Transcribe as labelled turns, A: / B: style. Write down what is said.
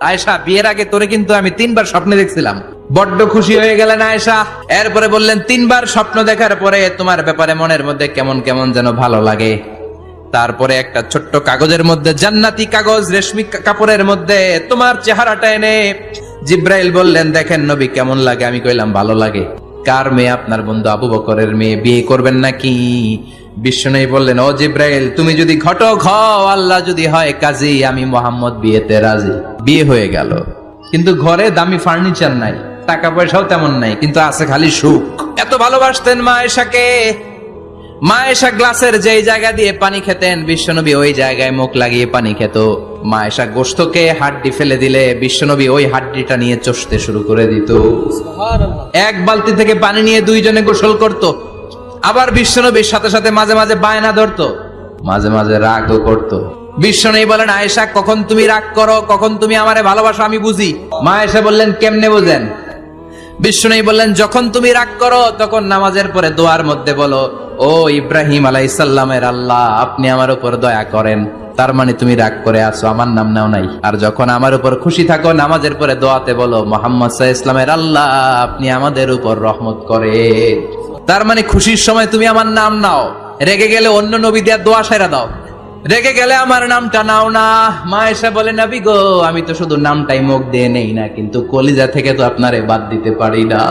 A: আয়েশা, বিয়ের আগে তোরে কিন্তু আমি 3বার স্বপ্নে দেখছিলাম। বড্ড খুশি হয়ে গেলেন আয়েশা। এরপরে বললেন, 3বার স্বপ্ন দেখার পরে তোমার ব্যাপারে মনের মধ্যে কেমন কেমন যেন ভালো লাগে। তারপরে একটা ছোট্ট কাগজের মধ্যে, জান্নাতি কাগজ, রেশমি কাপড়ের মধ্যে তোমার চেহারাটা এনে জিব্রাইল বললেন, দেখেন নবী কেমন লাগে। আমি কইলাম, ভালো লাগে। কার মেয়ে? আপনার বন্ধু আবু বকরের মেয়ে। বিয়ে করবেন নাকি? বিশ্বনবী বললেন, ও জিব্রাইল, তুমি যদি ঘটক হও, আল্লাহ যদি হয় কাজী, আমি মোহাম্মদ বিয়েতে রাজি। বিয়ে হয়ে গেল, কিন্তু ঘরে দামি ফার্নিচার নাই, টাকা পয়সাও তেমন নাই, কিন্তু আছে খালি সুখ। এত ভালোবাসতেন মা আয়েশাকে। মা আয়েশা গ্লাসের যেই জায়গা দিয়ে পানি খেতেন, বিশ্বনবী ওই জায়গায় মুখ লাগিয়ে পানি খেত। মা আয়েশা গোশতকে হাড্ডি ফেলে দিলে বিশ্বনবী ওই হাড্ডিটা নিয়ে চষতে শুরু করে দিত। এক বালতি থেকে পানি নিয়ে দুইজনে গোসল করত। আবার বিশ্বনবীর সাথে সাথে মাঝে মাঝে বায়না ধরতো, মাঝে মাঝে রাগও করতো। বিশ্বনবী বলেন, আয়েশা, কখন তুমি রাগ করো, কখন তুমি আমারে ভালোবাসো আমি বুঝি। মা আয়েশা বললেন, কেমনে বোঝেন? বিশ্বনবী বললেন, যখন তুমি রাগ করো তখন নামাজের পরে দোয়ার মধ্যে বলো, ও ইব্রাহিম আলাইহিস সালামের আল্লাহ, আপনি আমার উপর দয়া করেন। তার মানে তুমি রাগ করে আছো, আমার নাম নাও নাই। আর যখন আমার উপর খুশি থাকো, নামাজের পরে দোয়াতে বলো, মুহাম্মদ সাল্লাল্লাহু আলাইহি ওয়াসাল্লামের আল্লাহ, আপনি আমাদের উপর রহমত করেন। তার মানে খুশির সময় তুমি আমার নাম নাও, রেগে গেলে অন্য নবী দেয়া দোয়া সেরা দাও, রেগে গেলে আমার নামটা নাও না। মা আয়েশা বলে, নবী গো, আমি তো শুধু নামটাই মুখ দিয়ে নেই না, কিন্তু কলিজা থেকে তো আপনারে বাদ দিতে পারি না।